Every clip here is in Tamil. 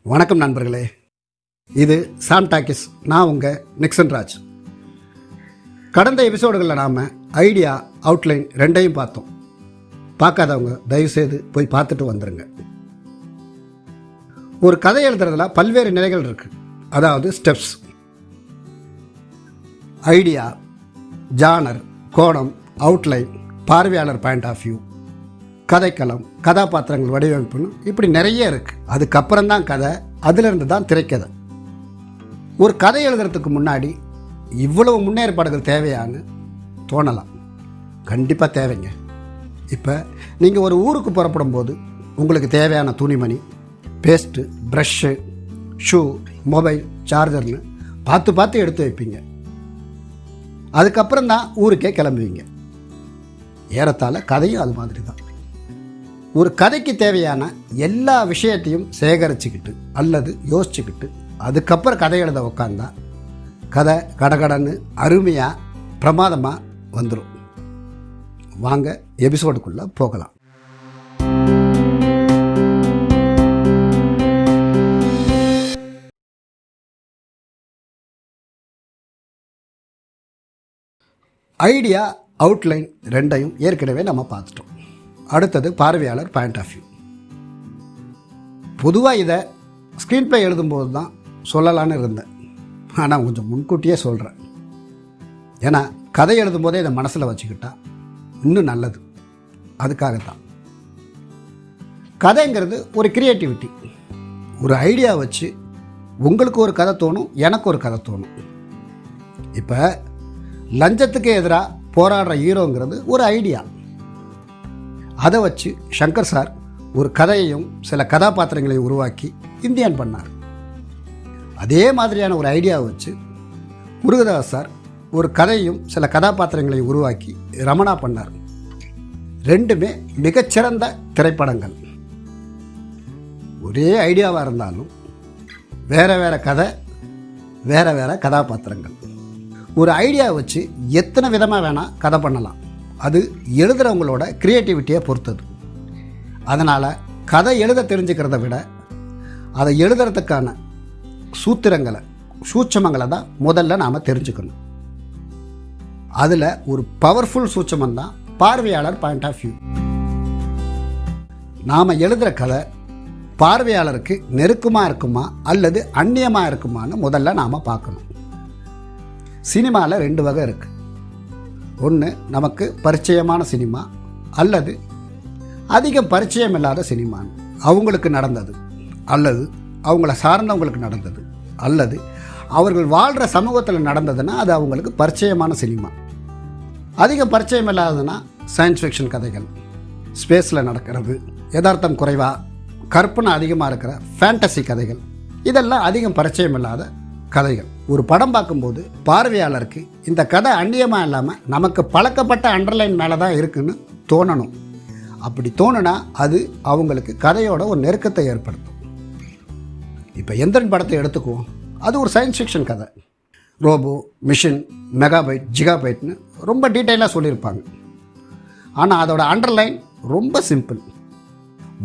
வணக்கம் நண்பர்களே, இது சாம் டாக்கிஸ். நான் உங்கள் நிக்சன் ராஜ். கடந்த எபிசோடுகளில் நாம் ஐடியா, அவுட்லைன் ரெண்டையும் பார்த்தோம். பார்க்காதவங்க தயவுசெய்து போய் பார்த்துட்டு வந்துடுங்க. ஒரு கதை எழுதுறதுல பல்வேறு நிலைகள் இருக்குது, அதாவது ஸ்டெப்ஸ். ஐடியா, ஜானர், கோணம், அவுட்லைன், பார்வையாளர் பாயிண்ட் ஆஃப் வியூ, கதைக்களம், கதாபாத்திரங்கள் வடிவமைப்புன்னு இப்படி நிறைய இருக்குது. அதுக்கப்புறம் தான் கதை, அதிலிருந்து தான் திரைக்கதை. ஒரு கதை எழுதுறதுக்கு முன்னாடி இவ்வளவு முன்னேற்பாடுகள் தேவையான்னு தோணலாம். கண்டிப்பாக தேவைங்க. இப்போ நீங்கள் ஒரு ஊருக்கு புறப்படும் போது உங்களுக்கு தேவையான துணிமணி, பேஸ்ட்டு, ப்ரஷ்ஷு, ஷூ, மொபைல், சார்ஜர்னு பார்த்து எடுத்து வைப்பீங்க. அதுக்கப்புறம் தான் ஊருக்கே கிளம்புவீங்க. ஏறத்தாழ கதையும் அது மாதிரி தான். ஒரு கதைக்கு தேவையான எல்லா விஷயத்தையும் சேகரிச்சுக்கிட்டு அல்லது யோசிச்சுக்கிட்டு அதுக்கப்புறம் கதை எழுத உக்காந்தா கதை கடகடன்னு அருமையாக பிரமாதமாக வந்துடும். வாங்க எபிசோடுக்குள்ளே போகலாம். ஐடியா, அவுட்லைன் ரெண்டையும் ஏற்கனவே நம்ம பார்த்துட்டோம். அடுத்தது பார்வையாளர் பாயிண்ட் ஆஃப் வியூ. பொதுவாக இதை ஸ்க்ரீன்ப்ளே எழுதும்போது தான் சொல்லலான்னு இருந்தேன், ஆனால் கொஞ்சம் முன்கூட்டியே சொல்கிறேன். ஏன்னா கதை எழுதும்போதே இதை மனசில் வச்சுக்கிட்டா இன்னும் நல்லது. அதுக்காகத்தான். கதைங்கிறது ஒரு கிரியேட்டிவிட்டி. ஒரு ஐடியா வச்சு உங்களுக்கு ஒரு கதை தோணும், எனக்கு ஒரு கதை தோணும். இப்போ லஞ்சத்துக்கு எதிராக போராடுற ஹீரோங்கிறது ஒரு ஐடியா. அதை வச்சு சங்கர் சார் ஒரு கதையையும் சில கதாபாத்திரங்களையும் உருவாக்கி இந்தியன் பண்ணார். அதே மாதிரியான ஒரு ஐடியாவை வச்சு முருகதாஸ் சார் ஒரு கதையும் சில கதாபாத்திரங்களையும் உருவாக்கி ரமணா பண்ணார். ரெண்டுமே மிகச்சிறந்த திரைப்படங்கள். ஒரே ஐடியாவாக இருந்தாலும் வேறு கதை, வேறு கதாபாத்திரங்கள். ஒரு ஐடியாவை வச்சு எத்தனை விதமாக வேணால் கதை பண்ணலாம். அது எழுதுகிறவங்களோட க்ரியேட்டிவிட்டியை பொறுத்தது. அதனால் கதை எழுத தெரிஞ்சுக்கிறத விட அதை எழுதுறதுக்கான சூத்திரங்களை, சூட்சமங்களை தான் முதல்ல நாம் தெரிஞ்சுக்கணும். அதில் ஒரு பவர்ஃபுல் சூட்சமம் தான் பார்வையாளர் பாயிண்ட் ஆஃப் வியூ. நாம் எழுதுகிற கதை பார்வையாளருக்கு நெருக்கமாக இருக்குமா அல்லது அந்நியமாக இருக்குமான்னு முதல்ல நாம் பார்க்கணும். சினிமாவில் 2 வகை இருக்குது. ஒன்று நமக்கு பரிச்சயமான சினிமா, அல்லது அதிகம் பரிச்சயம் இல்லாத சினிமான்னு. அவங்களுக்கு நடந்தது, அல்லது அவங்கள சார்ந்தவங்களுக்கு நடந்தது, அல்லது அவர்கள் வாழ்கிற சமூகத்தில் நடந்ததுன்னா அது அவங்களுக்கு பரிச்சயமான சினிமா. அதிகம் பரிச்சயம் இல்லாததுன்னா சயின்ஸ் ஃபிக்ஷன் கதைகள், ஸ்பேஸில் நடக்கிறது, யதார்த்தம் குறைவாக கற்பனை அதிகமாக இருக்கிற ஃபேண்டசி கதைகள், இதெல்லாம் அதிகம் பரிச்சயம் இல்லாத கதைகள். ஒரு படம் பார்க்கும்போது பார்வையாளருக்கு இந்த கதை அந்நியமாக இல்லாமல் நமக்கு பழக்கப்பட்ட அண்டர்லைன் மேலே தான் இருக்குன்னு தோணணும். அப்படி தோணுனா அது அவங்களுக்கு கதையோட ஒரு நெருக்கத்தை ஏற்படுத்தும். இப்போ எந்திரன் படத்தை எடுத்துக்குவோம். அது ஒரு சயின்ஸ் ஃபிக்ஷன் கதை. ரோபோ, மிஷின், மெகாபைட், ஜிகாபைட்னு ரொம்ப டீட்டெயிலாக சொல்லியிருப்பாங்க. ஆனால் அதோட அண்டர்லைன் ரொம்ப சிம்பிள்.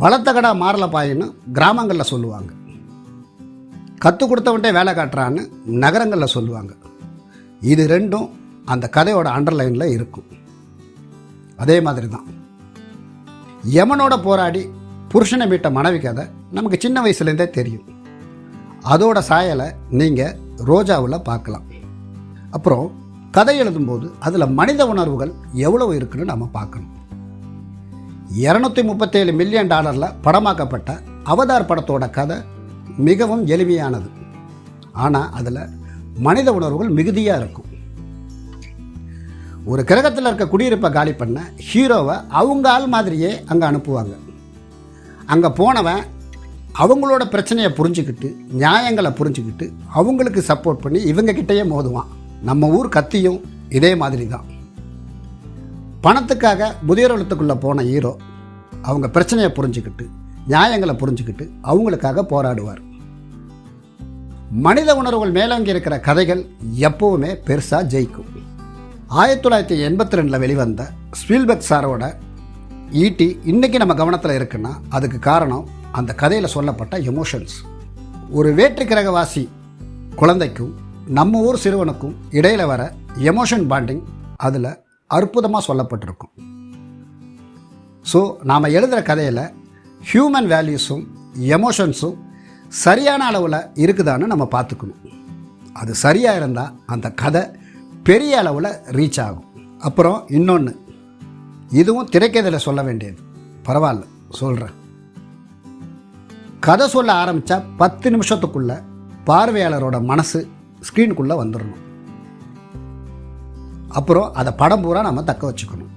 வளர்த்த கடா மாறல பாயின்னு கிராமங்களில் சொல்லுவாங்க. கற்றுக் கொடுத்தவன்ட்டே வேலை காட்டுறான்னு நகரங்களில் சொல்லுவாங்க. இது ரெண்டும் அந்த கதையோட அண்டர்லைனில் இருக்கும். அதே மாதிரி தான் யமனோட போராடி புருஷனை மீட்ட மனைவி கதை நமக்கு சின்ன வயசுலேருந்தே தெரியும். அதோட சாயலை நீங்கள் ரோஜாவில் பார்க்கலாம். அப்புறம் கதை எழுதும்போது அதில் மனித உணர்வுகள் எவ்வளவு இருக்குன்னு நம்ம பார்க்கணும். $237 மில்லியன் படமாக்கப்பட்ட அவதார் படத்தோட கதை மிகவும் எளிமையானது. ஆனால் அதில் மனித உணர்வுகள் மிகுதியாக இருக்கும். ஒரு கிரகத்தில் இருக்க குடியிருப்பை காலி பண்ண ஹீரோவை அவங்க ஆள் மாதிரியே அங்கே அனுப்புவாங்க. அங்கே போனவன் அவங்களோட பிரச்சனையை புரிஞ்சுக்கிட்டு, நியாயங்களை புரிஞ்சுக்கிட்டு அவங்களுக்கு சப்போர்ட் பண்ணி இவங்கக்கிட்டேயே மோதுவான். நம்ம ஊர் கத்தியும் இதே மாதிரி தான். பணத்துக்காக முதியோரத்துக்குள்ளே போன ஹீரோ அவங்க பிரச்சனையை புரிஞ்சுக்கிட்டு, நியாயங்களை புரிஞ்சுக்கிட்டு அவங்களுக்காக போராடுவார். மனித உணர்வுகள் மேலோங்கி இருக்கிற கதைகள் எப்போவுமே பெருசாக ஜெயிக்கும். 1982 வெளிவந்த ஸ்பீல்பர்க் சாரோட ஈட்டி இன்றைக்கி நம்ம கவனத்தில் இருக்குன்னா அதுக்கு காரணம் அந்த கதையில் சொல்லப்பட்ட எமோஷன்ஸ். ஒரு வேற்று கிரகவாசி குழந்தைக்கும் நம்ம ஊர் சிறுவனுக்கும் இடையில் வர எமோஷன் பாண்டிங் அதில் அற்புதமாக சொல்லப்பட்டிருக்கும். ஸோ நாம் எழுதுகிற கதையில் ஹியூமன் வேல்யூஸும் எமோஷன்ஸும் சரியான அளவில் இருக்குதான்னு நம்ம பார்த்துக்கணும். அது சரியாக இருந்தால் அந்த கதை பெரிய அளவில் ரீச் ஆகும். அப்புறம் இன்னொன்று, இதுவும் திரைக்கதையில் சொல்ல வேண்டியது, பரவாயில்ல சொல்கிறேன். கதை சொல்ல ஆரம்பித்தா 10 நிமிஷத்துக்குள்ளே பார்வையாளரோட மனசு ஸ்க்ரீனுக்குள்ளே வந்துடணும். அப்புறம் அதை படம் பூரா நம்ம தக்க வச்சுக்கணும்.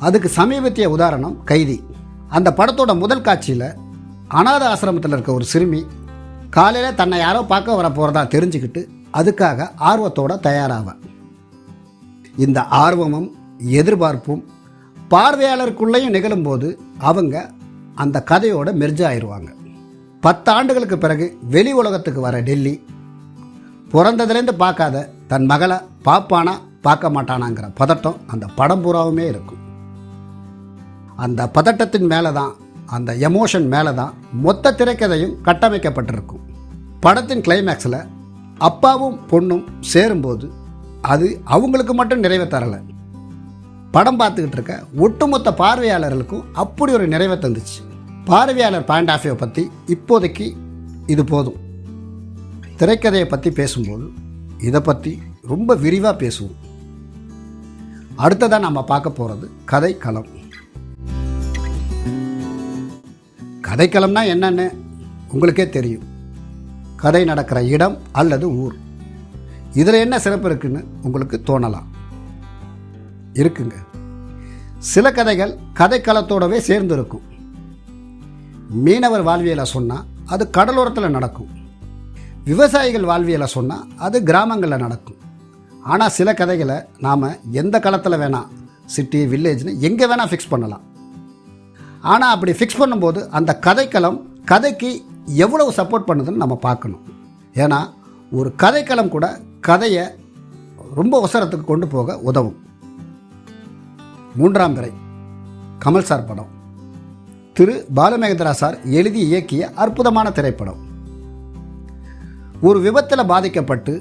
அதுக்கு சமீபத்திய உதாரணம் கைதி. அந்த படத்தோட முதல் காட்சியில் அனாதை ஆசிரமத்தில் இருக்க ஒரு சிறுமி காலையில் தன்னை யாரோ பார்க்க வர போகிறதா தெரிஞ்சுக்கிட்டு அதுக்காக ஆர்வத்தோடு தயாராக. இந்த ஆர்வமும் எதிர்பார்ப்பும் பார்வையாளருக்குள்ளேயும் நிகழும்போது அவங்க அந்த கதையோட மெர்ஜ் ஆயிடுவாங்க. 10 ஆண்டுகளுக்கு பிறகு வெளி உலகத்துக்கு வர டெல்லி பிறந்ததுலேருந்து பார்க்காத தன் மகளை பார்ப்பானா பார்க்க மாட்டானாங்கிற பதட்டம் அந்த படம் பூராவுமே இருக்கும். அந்த பதட்டத்தின் மேலே தான், அந்த எமோஷன் மேலே தான் மொத்த திரைக்கதையும் கட்டமைக்கப்பட்டிருக்கும். படத்தின் கிளைமேக்ஸில் அப்பாவும் பொண்ணும் சேரும்போது அது அவங்களுக்கு மட்டும் நிறைவை தரலை, படம் பார்த்துக்கிட்டு இருக்க ஒட்டுமொத்த பார்வையாளர்களுக்கும் அப்படி ஒரு நிறைவை தந்துச்சு. பார்வையாளர் பாயிண்ட் ஆஃப் வியூ பற்றி இப்போதைக்கு இது போதும். திரைக்கதையை பற்றி பேசும்போது இதை பற்றி ரொம்ப விரிவாக பேசுவோம். அடுத்ததாக நம்ம பார்க்க போகிறது கதைக்களம். கதைக்களம்னா என்னன்னு உங்களுக்கே தெரியும். கதை நடக்கிற இடம் அல்லது ஊர். இதில் என்ன சிறப்பு இருக்குன்னு உங்களுக்கு தோணலாம். இருக்குங்க. சில கதைகள் கதைக்களத்தோடவே சேர்ந்து இருக்கும். மீனவர் வாழ்வியலை சொன்னால் அது கடலோரத்தில் நடக்கும். விவசாயிகள் வாழ்வியலை சொன்னால் அது கிராமங்களில் நடக்கும். ஆனால் சில கதைகளை நாம் எந்த களத்தில் வேணால், சிட்டி, வில்லேஜ்னு எங்கே வேணால் ஃபிக்ஸ் பண்ணலாம். ஆனால் அப்படி ஃபிக்ஸ் பண்ணும்போது அந்த கதைக்களம் கதைக்கு எவ்வளவு சப்போர்ட் பண்ணுதுன்னு நம்ம பார்க்கணும். ஏன்னா ஒரு கதைக்களம் கூட கதையை ரொம்ப அவசரத்துக்கு கொண்டு போக உதவும். 3ஆம் பிறை கமல் சார் படம். திரு பாலுமகேந்திரா சார் எழுதி இயக்கிய அற்புதமான திரைப்படம். ஒரு விபத்தில் பாதிக்கப்பட்டு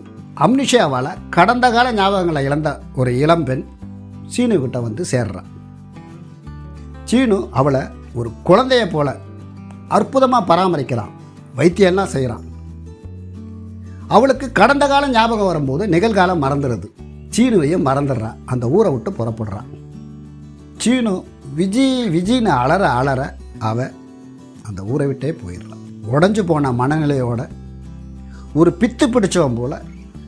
அம்னிஷியாவால் கடந்த கால ஞாபகங்களை இழந்த ஒரு இளம்பெண் சீனுக்கிட்ட வந்து சேர்றான். சீனு அவளை ஒரு குழந்தைய போல அற்புதமாக பராமரிக்கிறான், வைத்தியெல்லாம் செய்கிறான். அவளுக்கு கடந்த காலம் ஞாபகம் வரும்போது நிகழ்காலம் மறந்துடுது. சீனுவையும் மறந்துடுறான். அந்த ஊரை விட்டு புறப்படுறான். சீனு விஜின்னு அலற அவ அந்த ஊரை விட்டே போயிடுறான். உடஞ்சு போன மனநிலையோட ஒரு பித்து பிடிச்சவன் போல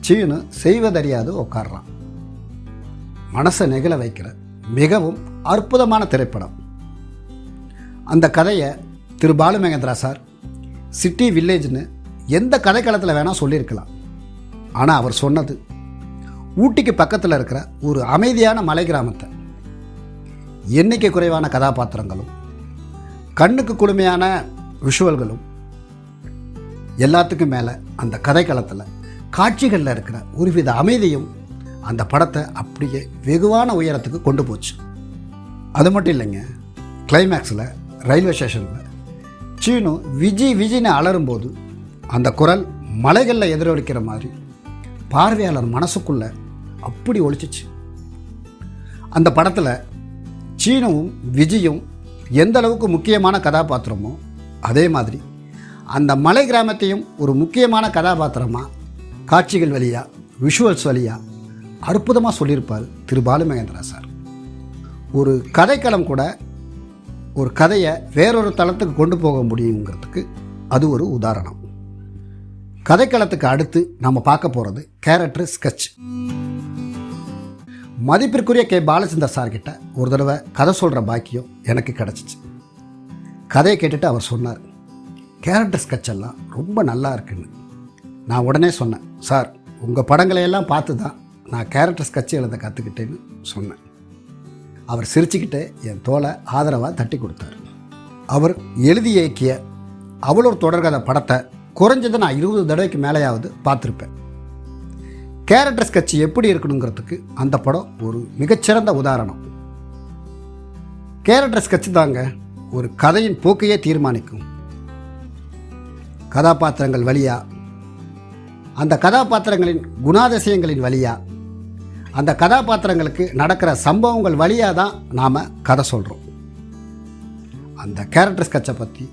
சீனு செய்வதறியாது உட்காடுறான். மனசை நெகிழ வைக்கிற மிகவும் அற்புதமான திரைப்படம். அந்த கதையை திரு பாலுமகேந்திரா சார் சிட்டி, வில்லேஜ்னு எந்த கதைக்களத்தில் வேணால் சொல்லியிருக்கலாம். ஆனால் அவர் சொன்னது ஊட்டிக்கு பக்கத்தில் இருக்கிற ஒரு அமைதியான மலை கிராமத்தை, எண்ணிக்கை குறைவான கதாபாத்திரங்களும் கண்ணுக்கு குளுமையான விஷுவல்களும், எல்லாத்துக்கும் மேலே அந்த கதைக்களத்தில் காட்சிகளில் இருக்கிற ஒருவித அமைதியும் அந்த படத்தை அப்படியே வெகுவான உயரத்துக்கு கொண்டு போச்சு. அது மட்டும் இல்லைங்க, கிளைமேக்ஸில் ரயில்வே ஸ்டேஷனில் சீனு விஜின்னு அலறும்போது அந்த குரல் மலைகளில் எதிரொலிக்கிற மாதிரி பார்வையாளர் மனசுக்குள்ளே அப்படி ஒழிச்சிச்சு. அந்த படத்தில் சீனுவும் விஜயும் எந்த அளவுக்கு முக்கியமான கதாபாத்திரமோ அதே மாதிரி அந்த மலை கிராமத்தையும் ஒரு முக்கியமான கதாபாத்திரமாக காட்சிகள் வழியாக, விஷுவல்ஸ் வழியாக அற்புதமாக சொல்லியிருப்பார் திரு பாலுமகேந்திரா சார். ஒரு கதைக்களம் கூட ஒரு கதையை வேறொரு தளத்துக்கு கொண்டு போக முடியுங்கிறதுக்கு அது ஒரு உதாரணம். கதைக்களத்துக்கு அடுத்து நம்ம பார்க்க போகிறது கேரக்டர் ஸ்கெட்ச். மதிப்பிற்குரிய கே பாலச்சந்தர் சார்கிட்ட ஒரு தடவை கதை சொல்கிற பாக்கியம் எனக்கு கிடச்சிச்சு. கதையை கேட்டுட்டு அவர் சொன்னார், கேரக்டர் ஸ்கெட்ச் எல்லாம் ரொம்ப நல்லா இருக்குன்னு. நான் உடனே சொன்னேன், சார் உங்கள் படங்களையெல்லாம் பார்த்து தான் நான் கேரக்டர் ஸ்கெட்ச் எழுத கற்றுக்கிட்டேன்னு சொன்னேன். அவர் சிரிச்சுக்கிட்டு என் தோலை ஆதரவாக தட்டி கொடுத்தார். அவர் எழுதி இயக்கிய அவள் ஒரு தொடர்கதை படத்தை குறைஞ்சது நான் 20 தடவைக்கு மேலேயாவது பார்த்துருப்பேன். கேரக்டர் ஸ்கெட்ச் எப்படி இருக்கணுங்கிறதுக்கு அந்த படம் ஒரு மிகச்சிறந்த உதாரணம். கேரக்டர் ஸ்கெட்ச் தாங்க ஒரு கதையின் போக்கையே தீர்மானிக்கும். கதாபாத்திரங்கள் வழியாக, அந்த கதாபாத்திரங்களின் குணாதிசயங்களின் வழியாக, அந்த கதாபாத்திரங்களுக்கு நடக்கிற சம்பவங்கள் வழியாக தான் நாம் கதை சொல்கிறோம். அந்த கேரக்டர் ஸ்கெட்சை பற்றி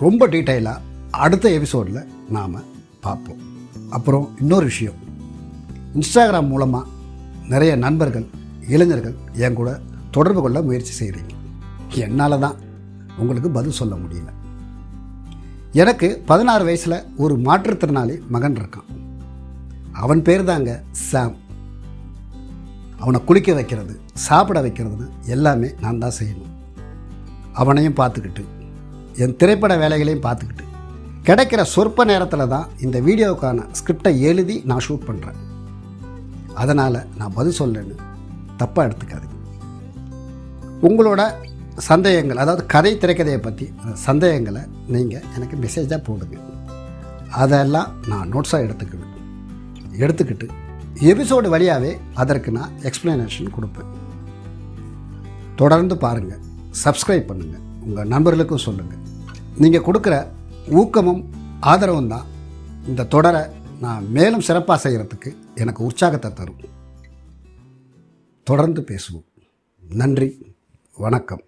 ரொம்ப டீட்டெயிலாக அடுத்த எபிசோடில் நாம் பார்ப்போம். அப்புறம் இன்னொரு விஷயம், இன்ஸ்டாகிராம் மூலமாக நிறைய நண்பர்கள், இளைஞர்கள் என் கூட தொடர்பு கொள்ள முயற்சி செய்கிறீங்க. என்னால் தான் உங்களுக்கு பதில் சொல்ல முடியல. எனக்கு 16 வயசில் ஒரு மாற்றுத்திறனாளி மகன் இருக்கான். அவன் பேர் தாங்க சாம். அவனை குளிக்க வைக்கிறது, சாப்பிட வைக்கிறதுன்னு எல்லாமே நான் தான் செய்யணும். அவனையும் பார்த்துக்கிட்டு, என் திரைப்பட வேலைகளையும் பார்த்துக்கிட்டு, கிடைக்கிற சொற்ப நேரத்தில் தான் இந்த வீடியோவுக்கான ஸ்கிரிப்டை எழுதி நான் ஷூட் பண்ணுறேன். அதனால் நான் பதில் சொல்லன்னு தப்பாக எடுத்துக்காதீங்க. உங்களோட சந்தேகங்கள், அதாவது கதை திரைக்கதையை பற்றி சந்தேகங்களை நீங்கள் எனக்கு மெசேஜாக போடுங்க. அதெல்லாம் நான் நோட்ஸாக எடுத்துக்கிட்டு எபிசோடு வழியாகவே அதற்கு நான் எக்ஸ்ப்ளனேஷன் கொடுப்பேன். தொடர்ந்து பாருங்கள், சப்ஸ்கிரைப் பண்ணுங்கள், உங்கள் நண்பர்களுக்கும் சொல்லுங்கள். நீங்கள் கொடுக்குற ஊக்கமும் ஆதரவும் தான் இந்த தொடரை நான் மேலும் சிறப்பாக செய்கிறதுக்கு எனக்கு உற்சாகத்தை தரும். தொடர்ந்து பேசுவோம். நன்றி, வணக்கம்.